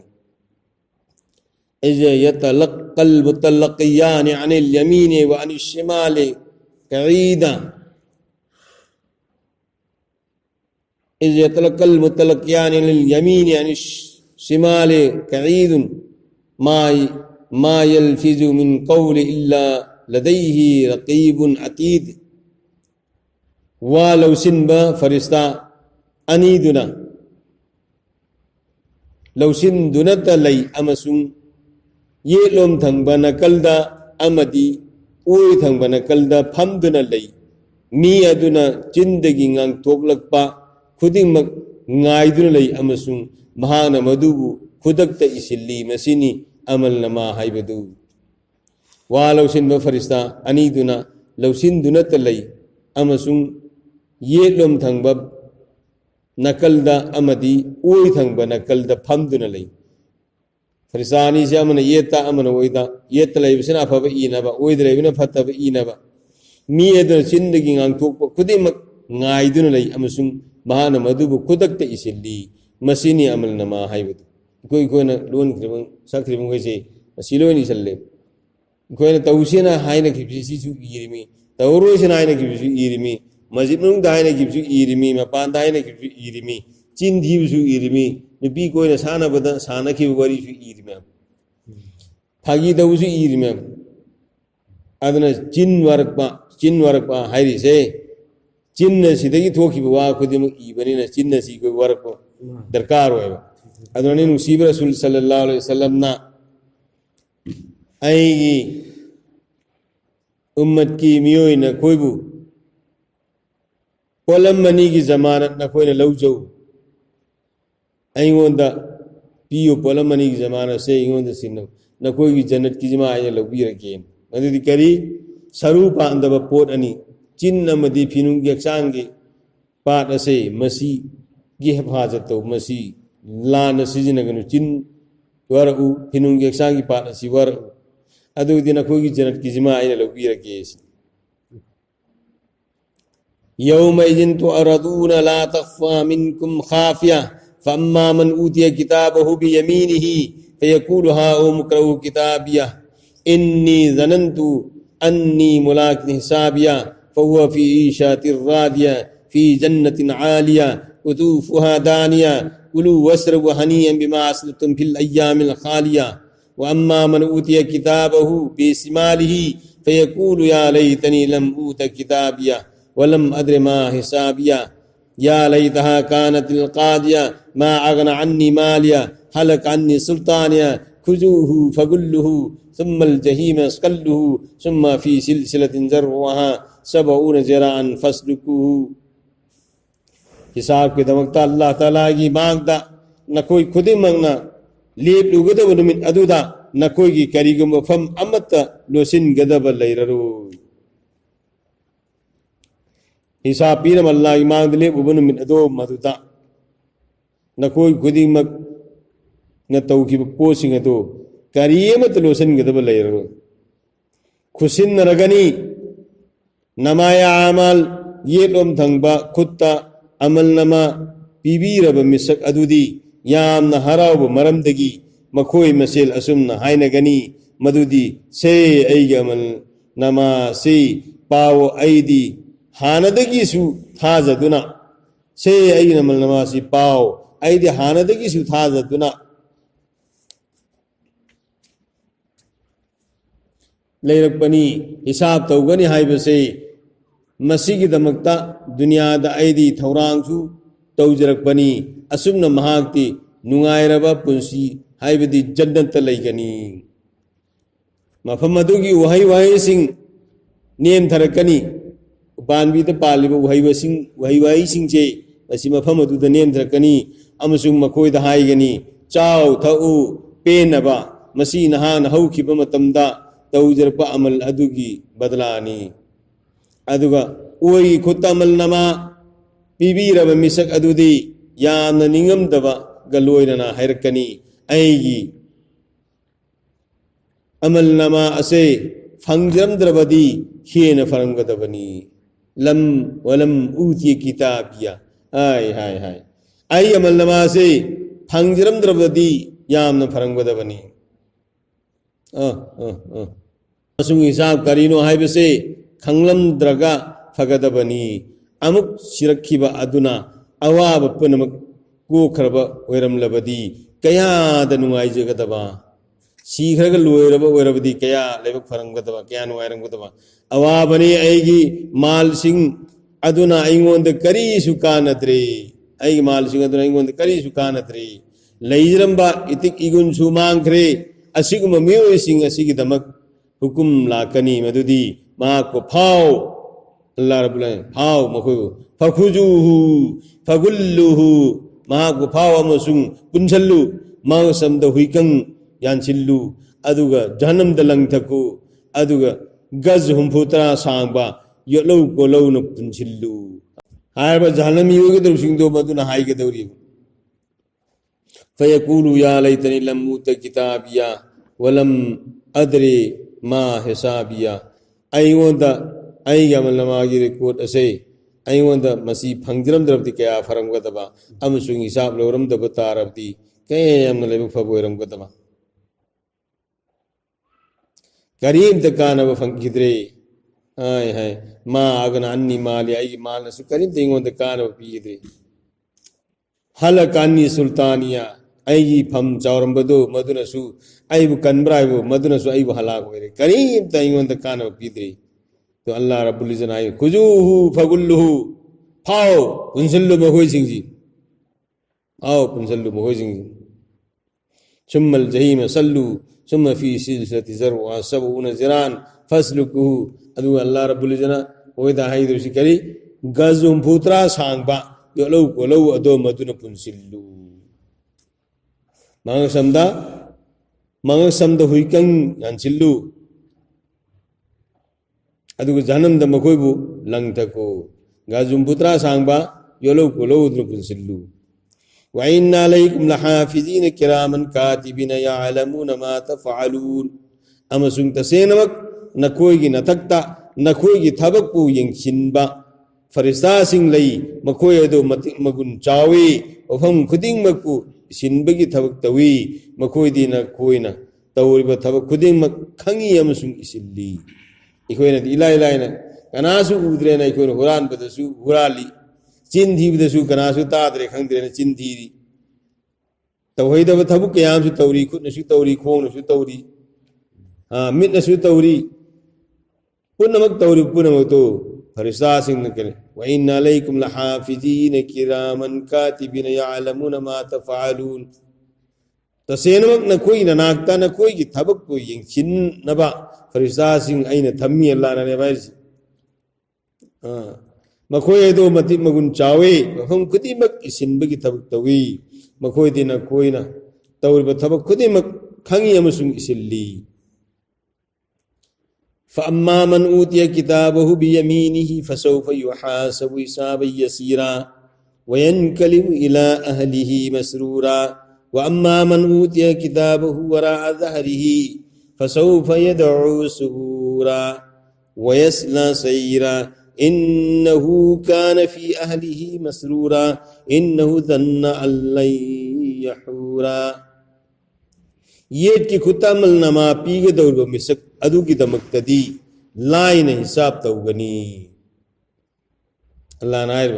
इज यतलक्कल मुतलक्कियान अनिल यमीन व अनिश शिमाल कईदा इज यतलक्कल मुतलक्कियान अनिल यमीन अनिश शिमाल कईद मा यल्फिजु मिन कौल इल्ला लदैहि रकीबुन अतीद वालौ सिनबा फरिस्ता अनीदुना लौसिन दुनत लई अमसुंग ये लोम थंगबा नकलदा अमदी ओय थंगबा नकलदा फमदुना लई मी अदुना चिंदगी ngang थोकलकपा खुदिंगमक ngaiduna lei amasung mahana madubu khudakta isilli masini amal nama haibadu wa lausin ba farista aniduna lausin dunata lei amasung ye lom thangba नकलदा अमदी ओय थंगबा नकलदा फमदुना लई फरिस्तानी से अमन येता अमन ओइदा येत लेबसिना फब इनबा ओइद लेबना फतब इनबा मी एदर चिंदगी ngang थोक खुदिमक ngaiduna lay amasung mahana madubu kudakta isilli masini amal nama haibadu koi na lon kribang sakribang koi se siloni salle koi na tausina haina kibsi su irimi tawro sina haina kibsi irimi masjid nung da haina kibsi irimi mapan da haina kibsi irimi chin dhibu su irimi nubi koi na sana bada sana ki wari su irimi phagi da su irimi adana chin warakpa hairi se चिन्ह सिदगी थोकी वा खुदिम इबनिना चिन्ह सी कोई work दरकार होएगा अदोने नुसीब रसूल सल्लल्लाहु अलैहि वसल्लम ना आएगी उम्मत की मियोई न कोई बु पोलम मनी की जमानत न कोई न लौजो आइंगोंदा पियो पोलम मनी की जमानत से आइंगोंदा सिन्नो न कोई की जन्नत की जमा आये लौबी रखें मददी करी सरूपा अंदर पोट अनी चिन्ह मदी फिनुंग यक्षांगे पाट असे मसी गी हिफाजत तो मसी लान सिजनगनु चिन वरउ फिनुंग यक्षांगी पाट असी वर अदु दिन कोई जन्नत की जिमा आइना लौबी रकेस यौमइजिन तुअरदून ला तख्फा मिनकुम खाफिया फअम्मा मन ऊतिया किताबहु बियमीनिही फयकूलु हाउम इक़्रऊ किताबिया इन्नी ज़नन्तु अन्नी मुलाक़िन हिसाबिया فهو في عيشة راضية في جنة عالية قطوفها دانية كلوا واشربوا هنيئا بما أسلفتم في الأيام الخالية وأما من أوتي كتابه بشماله فيقول يا ليتني لم أوت كتابيه ولم أدر ما حسابيه يا ليتها كانت القاضية ما أغنى عني ماليه هلك عني سلطانيه خذوه فغلوه ثم الجحيم اسقلوه ثم في سلسلة ذرعها 70 ज़राअन फस्लुकुहु हिसाब के दमकता अल्लाह ताला की मांगता न कोई खुदे मंगना लेप लुगदब नुमित अदुदा न कोई की करीगम फम अमत लोसिन गदब लैररो हिसाब पीरम अल्लाह की मांग लेप नुमित अदो मदुदा न कोई खुदी मक न तौकी पोसिंग अदो करीमत लोसिन गदब लैररो खुशिन नरगनी नमाया अमल ये लोम थंगबा खुत्ता अमल नमा पीबीरब मिसक अदुदी यामना हराव मरमदगी मखोय मसेल असुमना हायनगनी मदुदी से ऐग अमल नमा से पाव ऐदी हानदगी सु थाजदुना से ऐग अमल नमा से पाव ऐदी हानदगी सु थाजदुना लेरकपनी हिसाब तौगनी हाइबसे मसीगी दमकता दुनिया दा ऐदी थौरांगसु तौजरकपनी असुमना महाक्ति नुंगाइरबा पुंसी हाइबदी जन्नत लैगनी मफम अदुगी वहाई सिंह नेम थरकनी पानबीदा पालिबा वहाई सिंह चे मसी मफम अदुदा नेम थरकनी अमसुंग मखोयदा हाइगनी चाव थउ पेनबा मसी नहान हौखिबा मतमदा तौजरपा अमल अदुगी बदलानी अदुगा ओई खुतमल नमा पीबीरब मिसक अदुदी यामना निंगमदबा गलोयना हैरकनी ऐगी अमल नमा असे फंगजरमद्रबदी हेन फरंगदबनी लम वलम ऊती किताबिया हाय हाय हाय आई अमल नमा से फंगजरमद्रबदी यामना फरंगदबनी असुंग हिसाब करीनो हाइबसे खंगलमद्रगा फगदबनी अमुक सिरखिबा अदुना अवाब पुनमक कोखरबा ओइरमलबदी कयादा नुंगाइजगदबा सीखरग लोइरबा ओइरबदी कया लेबक फरंगदबा कया नुंगाइरंगदबा अवाबनी ऐगी माल सिंह अदुना ऐंगोंद करीसु कानद्रे ऐगी माल सिंह अदुना ऐंगोंद करीसु कानद्रे लैजरंबा इतिक इगुनसु मांगरे असिगुम मियोय सिंह असिगिदमक हुकुम लाकनी मदुदी माको फाओ अल्लाह रब्बुल फाओ मखो फखुजुहु फगुल्लुहु माको फाओ अमसुंग पुंसल्लु मासमद हुइकंग यानसिल्लु अदुगा जहन्नम दलंगथकु अदुगा गज हुमफुतरा सांगबा योलौ कोलौ न पुंसिल्लु हायबा जहन्नम योगे दरुसिंग दो मदुना हाइगे दौरी فيقول يا ليتني لم أوت كتابيا ولم أدري ما حسابيا أي وندا أي يوم لما أجي ريكورد أسي أي وندا مسي فانجرم دربتي كيا فرم كتبا أم سوني حساب لورم دبتا ربتي كيا يوم لبي فبويرم كتبا كريم تكانا بفنكدري هاي هاي ما أغنى عني مالي أي مال نسو كريم تيغون تكانا بفيدري هلكاني سلطانيا أي فم جورم بدو مدنسو أي بكنبرايبو مدنسو أي بحلاق ويري كريم تيغون تكانا بفيدري تو الله رب العزة آيه خذوه فغلوه فاو پنسلو مخوي سنجي آو پنسلو مخوي سنجي ثم الجحيم صلوا ثم في سلسلة ذرعها 70 ذراعا فاسلكوه أدو الله رب العزة وإذا هيدو شكري غزوم فوترا سانبا يولو ولو أدو مدن پنسلو مانغ سمدا هويكن ينسلو أدو جانم دا مخويبو لنگتكو غزوم فوترا سانبا يولو ولو أدو پنسلو وإن عليكم لحافظين كراما كاتبين يعلمون ما تفعلون أما سنت سينمك نكويجي نتكتا نكويجي تبقو ينشنبا فرستا سين لي مكوي دو مغن چاوي وفم خدين مكو شنبگي تبق توي مكوي دي نكوينا توريبا تبق خدين مك خنگي أما سن إسلي إخوينا دي إلا كناسو قدرنا إخوينا هران بدسو هرالي चिन थी बदसु कनासु तादरे खंगदरे न चिन थी तवहिद ब थबु कयाम सु तौरी खुद नसु तौरी खोंग नसु तौरी मिट नसु तौरी पुनमक तौरी पुनमक तो फरिस्ता सिंह न करे व इन्ना अलैकुम लहाफिजीन किरामन कातिबिन यअलमुन मा तफअलून तसेनमक न कोई न नाकता न कोई की थबक को यिंग चिन नबा फरिस्ता सिंह अइना थम्मी अल्लाह ने बाइस मखोय दो मति मगुन चावे हम खुदी मक इसिनबगी थबक तवी मखोय दिना कोइना तौरब थबक खुदी मक खंगी अमसुंग इसिल्ली فأما من أوتي كتابه بيمينه فسوف يحاسب حسابا يسيرا وينقلب إلى أهله مسرورا وأما من أوتي كتابه وراء ظهره فسوف يدعو سبورا ويصلى سعيرا إنه كان في أهله مسرورا إنه ظن أن لن يحورا येट की खुता मल नमा पीगे दौर मिसक अदु की दमक्तदी लाइन हिसाब तौगनी अल्लाह नायर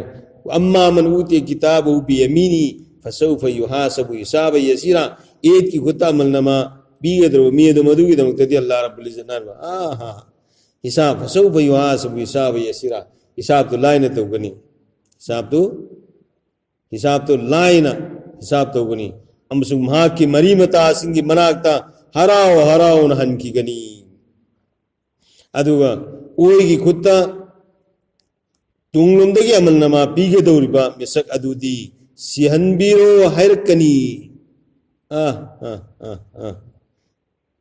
अम्मा मन ऊती किताबु बियमीनी फसौफ युहासबु हिसाब यसीरा येट की खुता मल नमा पीगे दौर मियदु मदु की दमक्तदी अल्लाह रब्बुल इज्जत नार आहा हिसाब फसौफ युहासबु हिसाब यसीरा हिसाब तो लाइन तौगनी हिसाब तो लाइन हिसाब तौगनी अमसुम हा की मरी मता सिंगी मनाकता हराओ हराओ न हन की गनी अदुगा ओई की खुत्ता तुंगलुमदगी अमल नमा पीगे दौरिबा मिसक अदुदी सिहनबीरो हैरकनी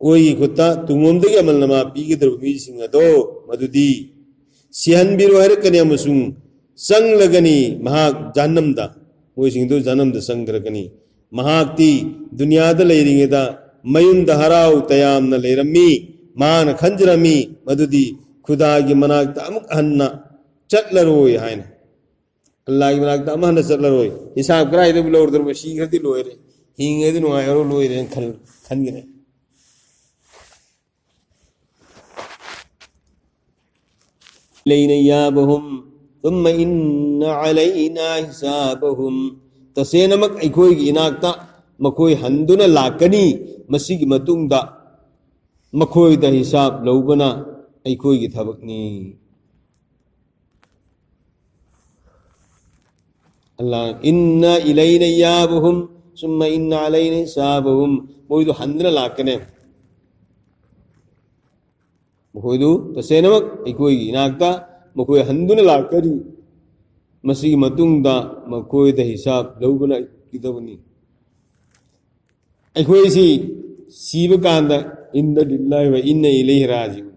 ओई की खुत्ता तुंगलुमदगी अमल नमा पीगे दौरिबी सिंग दो मदुदी सिहनबीरो हैरकनी अमसुम संग लगनी महाक जन्नमदा ओई सिंग दो जन्नमदा संग लगनी महाक्ति दुनिया लेरिंगेदा मयुंद हराव तयाम न लेरमी मान खंजरमी मदुदी खुदा की मनाक्ता अमुक हन्ना चटलरोय हायन अल्लाह की मनाक्ता अमहन चटलरोय हिसाब कराय दे बुलोर दर शीघ्र दी लोयरे हिंगे दी नुआयरो लोयरे खनगिरे लैन याबहुम ثم إن علينا حسابهم तसेनमक अखोई की इनाकता मखोई हंदुना लाकनी मसी की मतुंगदा मखोई दा हिसाब लौबना अखोई की थबकनी अल्लाह इन्ना इलैना याबहुम सुम्मा इन्ना अलैना हिसाबहुम मोई दो हंदुना लाकने मखोई दो तसेनमक अखोई की इनाकता मखोई हंदुना लाकनी मसी मतुंगदा मखोई दा हिसाब लौबना किदबनी अखोईसी सीब कांदा इन्ना लिल्लाहि व इन्ना इलैहि राजिऊन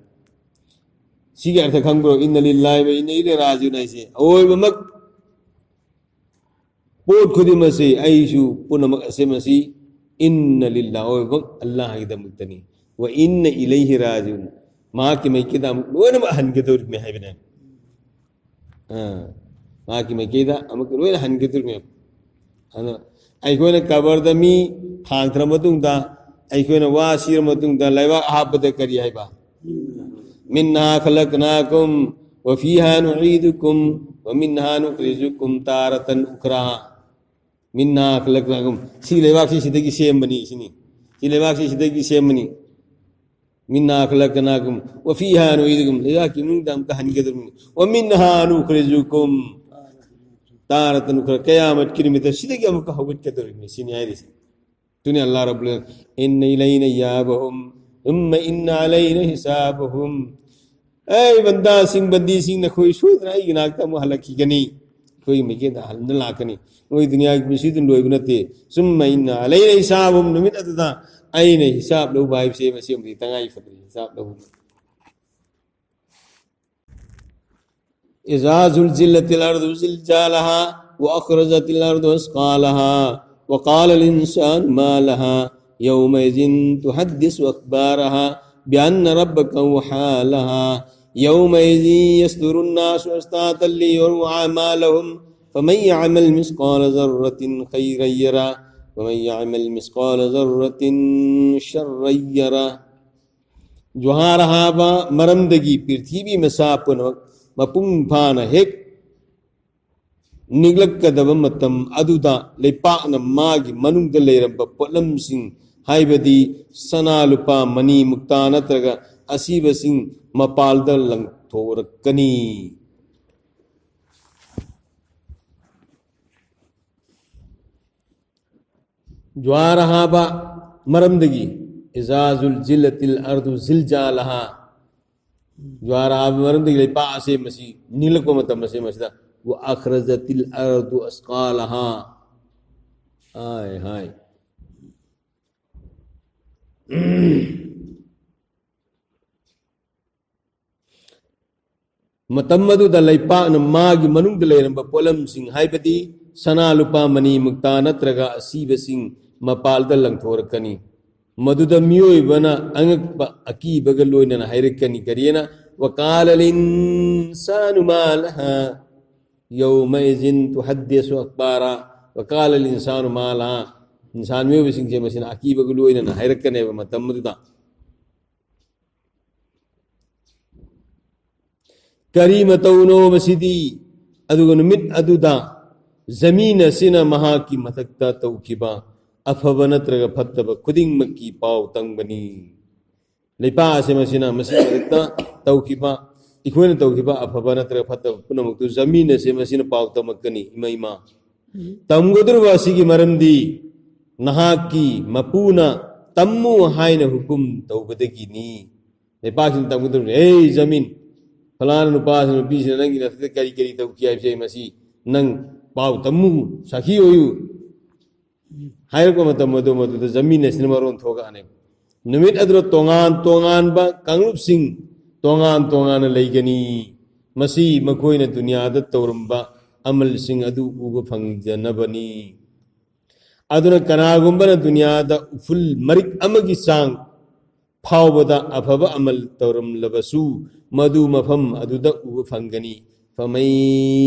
सीगे अर्थ खंगब्रो इन्ना लिल्लाहि व इन्ना इलैहि राजिऊन ऐसे ओय बमक पोट खुदिमसे आइसु पुनमक असेमसी इन्न लिल्लाह ओबक अल्लाह हिदमुक्तनी व इन्न इलैहि राजिउन मा की मैं किदा लोन हनगदुर में है बने मा की मैं किदा अमक लोन हनगदुर में अना अखोना कबर मी फांग्र मतुंगदा अखोना वा सिर मतुंगदा लाइवा हाबद करी हाइबा मिन्ना खलकनाकुम व फीहा नुईदुकुम व मिन्हा नुखरिजुकुम तारतन उखरा मिन्ना खलकनाकुम सी लेवाक सिदगी सेमबनी सिनी सी लेवाक सिदगी सेमबनी मिन्ना खलकनाकुम व फीहा नुईदुकुम लेवा की मुंगदम का हनगदुर व मिन्हा नुखरिजुकुम तारतन उखरा क़यामत की निमित्त सिदगी अमुक हवत के दर में सिनी आइरिस तुने अल्लाह रब्बुल इन्ना इलैना याबहुम उम्मा इन्ना अलैना हिसाबहुम ऐ बंदा सिंह बंदी सिंह न कोई सोदना ही गिनाकता मु हलकी गनी कोई मिके दा हल न लाकनी कोई दुनिया की मिसिद लोय बनते सुम्मा इन्ना अलैना हिसाबहुम नमित अतदा आइने हिसाब लो बाइब से मसे उमरी तंगाई फदरी हिसाब लो इज़ा ज़ुलज़िलतिल अर्दु ज़िलज़ालहा व अख़रजतिल अर्दु अस्क़ालहा व क़ालल इंसानु मा लहा यौमइज़िन तुहद्दिसु अख़बारहा बिअन्न रब्बका अवहा लहा यौमइज़िन यस्दुरुन नासु अश्तातन लियुरौ अअमालहुम फमन यअमल मिस्क़ाल ज़र्रतिन ख़ैरन यरा वमन यअमल मिस्क़ाल ज़र्रतिन शर्रन यरा जुहारहाबा मरमदगी पृथ्वी में सापुन मपुंग फाना हेक निगलक्कदब मतम अदुदा लेपाकना मागी मनुंगद लेरबा पोटलमसिंग हाइबदी सना लुपा मनी मुक्ता नत्रगा असीबसिंग मपालद लंगथोरकनी ज्वारहाबा मरमदगी इज़ा ज़ुलज़िलतिल अर्दु ज़िलज़ालहा ज्वारहाबा मरमदगी लेपा असे मसी नीलको मतम असे मसदा वो अखरजतिल अर्दु अस्क़ालहा हाय हाय मतमदु द लैपाकना मागी मनुंगद लेरंबा पोलमसिंग हाइबदी सना लुपा मनी मुक्ता नत्रगा असीबसिंग मपालद लंगथोरकनी मदुद मियोइबना अंगकपा अकीबगा लोइनना हाइरकनी करियना वकालल इंसानु मा लहा यौमइज़िन तुहद्दिसु अख़बारा वकालल इंसानु मा लहा इंसान मियोइबसिंग जे मसिना अकीबगा लोइनना हाइरकनेबा मतमदुदा करीमतौनो मसिदी अदुगा नुमित अदुदा जमीन असिना महा की मथक्ता तौखिबा अफबा नत्रगा फत्तबा खुदिंगमकी पाव तंगबनी लेपा असे मसिना मसिदा तौखिबा इखोइन तौखिबा अफबा नत्रगा फत्तबा पुनमुक्तु जमीन असे मसिना पाव तमकनी इमा इमा तमगदुरबा असिगी मरमदी नहाकी मपूना तम्मु हाइना हुकुम तौबदगिनी लेपा किन तमगदुर ए जमीन फलाना नुपास नुपीस नंगी नथते करी करी तौखिया से मसी नंग पाव तम्मु सखी होयु हायर को मतम मदो मदो जमीन ने मरोन थोगा ने नुमित अदरो तोंगान बा कांगलुप सिंह तोंगान लेगनी मसी मखोइना दुनिया द तौरंबा अमल सिंह अदु उब फंगजनबनी अदुना कनागुंबना दुनिया द उफुल मरिक अमगी सांग फावबदा अफबा अमल तौरम लबसु मधु मफम अदुद उब फंगनी फमन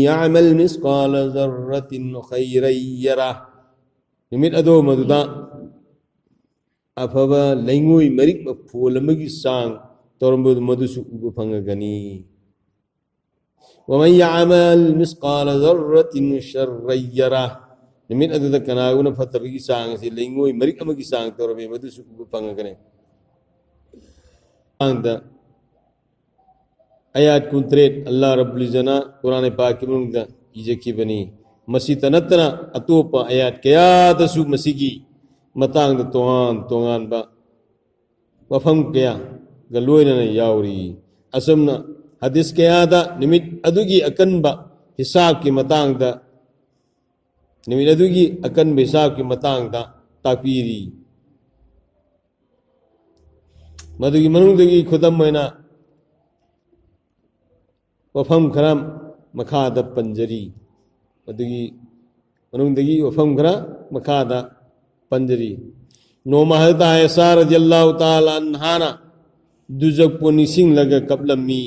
यअमल मिस्क़ाल ज़र्रतिन ख़ैरन यरा निमित अदो मदुदा अफबा लैंगोई मरिक मफोलमगी सांग तौरम मधुसु उब फंगनी वमन यअमल मिस्क़ाल ज़र्रतिन शर्रन यरा निमित अदुदा कनागुना फतबगी सांग से लैंगोई मरिक अमगी सांग तौरम मधुसु उब फंगने आयात कुंत्रेट अल्लाह रब्बुल इज़्ज़ना कुरान पाक की मुंगदा इजकी बनी मसी तनतना अतोपा आयात कयादसु मसीगी मतांग तोंगान बा वफम कया गलोइना यावरी असमना हदीस कयादा निमित अदुगी अकनबा हिसाब की मतांगदा निमित अदुगी अकनबा हिसाब की मतांगदा ताकपीरी मदुगी मनुंगदगी खुदम मैना वफम खरम मखाद पंजरी मदुगी मनुंदगी वफम खरा मखादा पंजरी नोमा हजरत आयशा रज़ियल्लाहु ताला अन्हाना दुजक पुनिसिंग लगा कपलमी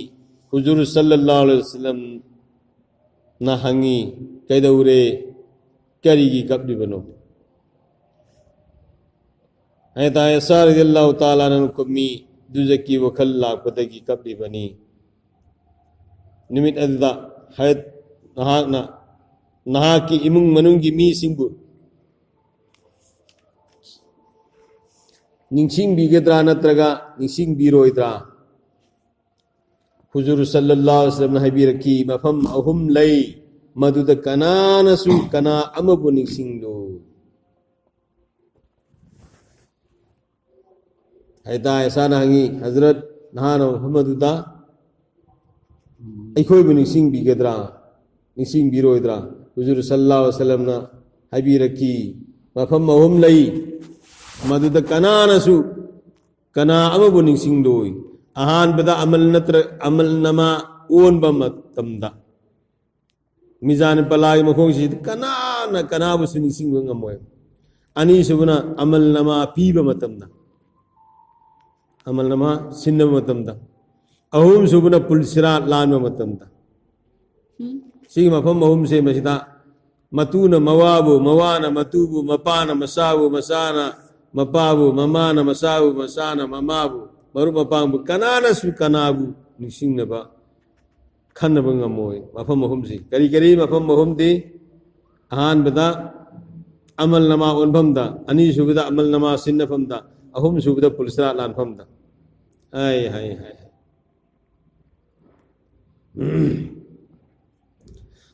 हुजूर सल्लल्लाहु अलैहि वसल्लम ना हंगी कैदौरे करीगी कपली बनो हजरत आयशा रज़ियल्लाहु ताला अन्हा कमी दुजक की वखल लापदगी कपली बनी निमित अदा हजरत नहा की इमुंग मनुंगी मी सिंगु निंसिंग बिगद्रा नत्रगा निंसिंग बिरोइद्रा हुजूर सल्लल्लाहु अलैहि वसल्लम हाइबिरकी मफम अहुम लई मदुद कनानसु कना अमबु निंसिंगलो हैदा ऐसा नहंगी हजरत नहानो मुहम्मदुदा अखोइबु निंसिंग बिगद्रा निंसिंग बिरोइद्रा हुजूर सल्लल्लाहु अलैहि वसल्लम ना हाइबिरकी मफम अहुम लई मदुद कनानसु कना अमबु निंसिंगलोई अहानबदा अमल नमा ओनबा मतमदा मिजान पलाई मखोंगसी कनाबु निंसिंगबा ngमोय अनि सुबना अमल नमा पीबा मतमदा अमल नमा सिन्नबा मतमदा अहुम सुबना पुलसिरा लानबा मतमदा सिगी मफम अहुम से मसिदा मतुना मवाबु मवाना मतुबु मपाना मसाबु मसाना मपाबु ममाना मसाबु मसाना ममाबु मरु मपांबु कनानसु कनाबु निसिंगनबा खन्नबा ngमोय मफम अहुम से करी करी मफम अहुम दे अहानबदा अमल नमा ओनफमदा अनि सुबदा अमल नमा सिन्नफमदा अहुम सुबदा पुलिसरा लानफमदा हाय हाय हाय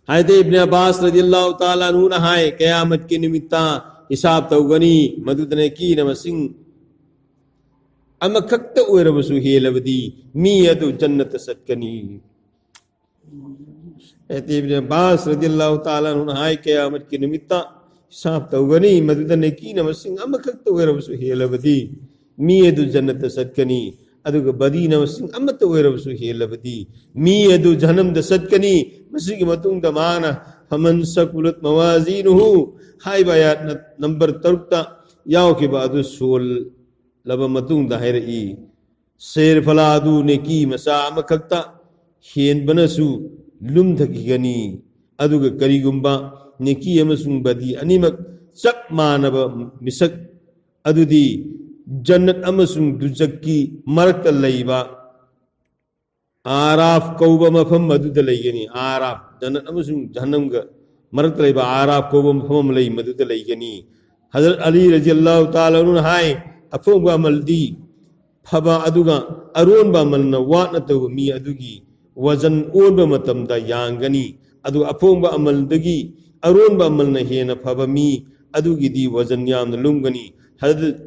हायदे इब्ने अब्बास रज़ियल्लाहु ताला अन्हु ना हाय क़यामत के निमित्ता हिसाब तौगनी मदुदने की नमसिंग अमखक्त ओरबसु हेलबदी मी अदु जन्नत सत्कनी ऐते इब्ने अब्बास रज़ियल्लाहु ताला अन्हु ना हाय क़यामत के निमित्ता हिसाब तौगनी मदुदने की नमसिंग अमखक्त ओरबसु हेलबदी मी अदु जन्नत सत्कनी अदुग बदी नमसिंग अमत ओरबसु हेलबदी मी अदु जहन्नम द सत्कनी मसिगी मतुंग द माना फमन सकुलत मवाजीनुहु हाय बायात नंबर 3 याव के बाद सोल लब मतुंग द हैरई शेर फलादु ने की मसा अमखक्ता हेन बनसु लुम थकीगनी अदुग करीगुंबा नेकी अमसुंग बदी अनिमक चक मानब मिसक अदुदी जन्नत अमसुंग दुजक्की मरकत लईबा आराफ कौबा मफम मदुद लईगनी आराफ जन्नत अमसुंग जहन्नम ग मरकत लईबा आराफ कौबा मफम लई मदुद लईगनी हजरत अली रज़ियल्लाहु ताला अन्हु हाय अफोंबा अमलदी फबा अदुगा अरोनबा अमलना वाटना तब मी अदुगी वजन ओनबा मतमदा यांगनी अदु अफोंबा अमलदगी अरोनबा अमलना हेना फबा मी अदुगी दी वजन यामना लुमगनी हजरत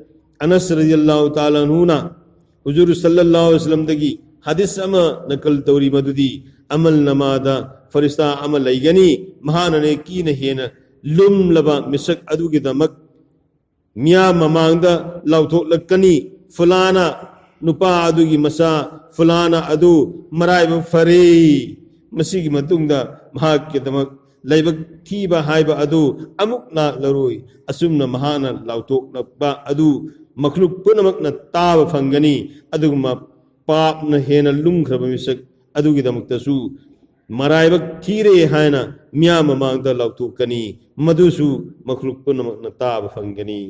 अनस रज़ियल्लाहु ताला अन्हु ना हुजूर सल्लल्लाहु अलैहि वसल्लम दगी हदीस अमा नकल तौरी मदुदी अमल नमादा फरिश्ता अमल लईगनी महानने की न हेना लुम लबा मिसक अदुगी दमक मिया ममांगदा लाउथो लक्कनी फुलाना नुपा अदुगी मसा फुलाना अदु मराइब फरे मसिगी मतुंगदा महाक के दमक लैबक थीबा हाइबा अदु अमुक ना लरोई असुमना महाना लाउथो नबा अदु मखलुक पुनमकना ताब फंगनी अदुगमा पापना हेना लुंखरब मिसक अदुगी दमक्तसु मराइबक थीरे हायना मिया ममांगदा लाउथोकनी मधुसु मखलुक पुनमकना ताब फंगनी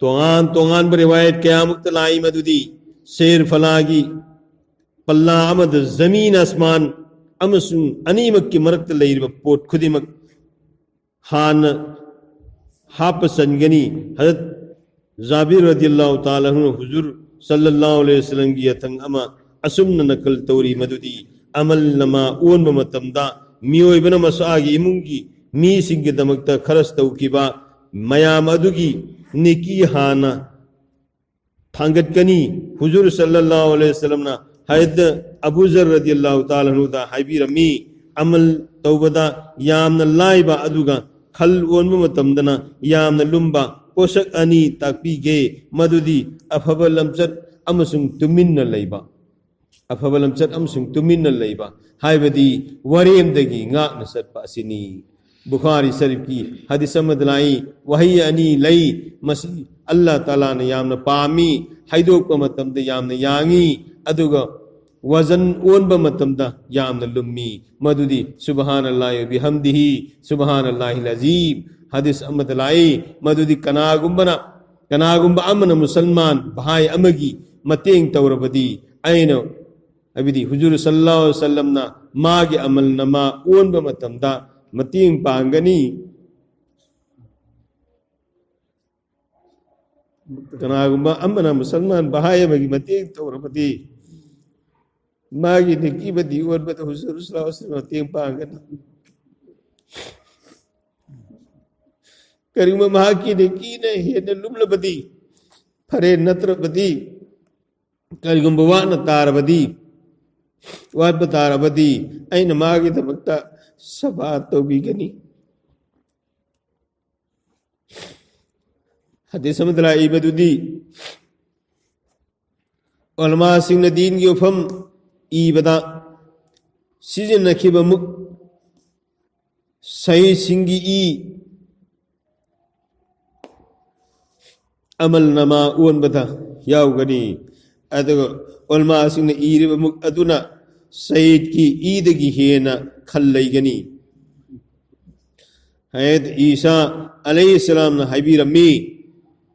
तोंगान रिवायत क़यामत लाई मदुदी शेर फलागी पल्ला अमद जमीन आसमान अमसुं अनीमक की मरकत लईरब पोट खुदिमक हान हाप संगनी हजरत जाबिर रज़ियल्लाहु ताला अन्हु हुजूर सल्लल्लाहु अलैहि वसल्लम की यथंग अमा असुमन नकल तौरी मदुदी अमल नमा ओन मतमदा मियोइबना मसागी इमुंगी मी सिंगे दमकता खरस तौकिबा मयाम अदुगी नेकी हाना थांगतकनी हुजूर सल्लल्लाहु अलैहि वसल्लम ना हयद अबू जर रज़ियल्लाहु ताला अन्हु दा हाइबिरमी अमल तौबदा यामना लाइबा अदुगा खल ओन मतमदना यामना लुम्बा पोषक अनि ताकपीगे मदुदी अफब लमचत अमसुंग तुमिन्ना लैबा अफब लमचत अमसुंग तुमिन्ना लैबा हाइबदी वरेमदगी ngakna satpa asini बुखारी शरीफ की हदीस में लाई वही अनी लई मसी अल्लाह ताला ने यामना पामी हाइदोक मतमदा यामना यांगी अदुगा वजन ओनबा मतमदा यामना लुम्मी मदुदी सुबहानल्लाहि व बिहम्दिही सुबहानल्लाहिल अजीम हदीस अमद लाई मदुदी कनागुम्बा अमना मुसलमान भाई अमगी मतेंग तौरबदी आइनो अबिदी हुजूर सल्लल्लाहु अलैहि वसल्लम ना मागे अमल नमा ओनबा मतमदा मतेंग पांगनी कनागुम्बा अमना मुसलमान भाई अमगी मतेंग तौरबदी मागी निकी बदी ओनबा हुजूर सल्लल्लाहु अलैहि वसल्लम मतेंग पांगनी करीम महाकी ने की ने हेन लुमलबदी फरे नत्रबदी करीम बवान तारबदी वाद तारबदी ऐन मागी दमकता सभा तो बीगनी हदीस में दलाई बदुदी उलमा सिंह ने दीन की उफम ईबदा सीजन नखिब मुक सही सिंगी ई अमल नमा ओन बता यावगनी अदुगा उलमा सिंह ने ईरिब मुक अदुना सईद की ईद की हेना खल्लैगनी हयत ईसा अलैहिस्सलाम ने हबीरमी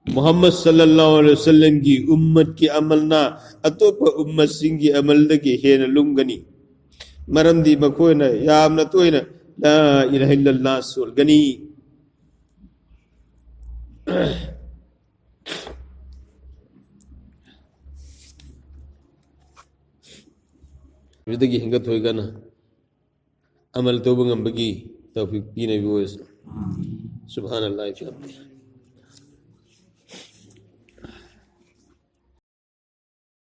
मोहम्मद सल्लल्लाहु अलैहि वसल्लम की उम्मत की अमलना अतोप उम्मत सिंह की अमल दगी हेना लुंगनी मरमदी मकोयना यामना तोयना ला इलाहा इल्लल्लाह सोलगनी विदगी हिंगत होइगना अमल तोबंगम बगी तौफीक पीने भी होइस सुभान अल्लाह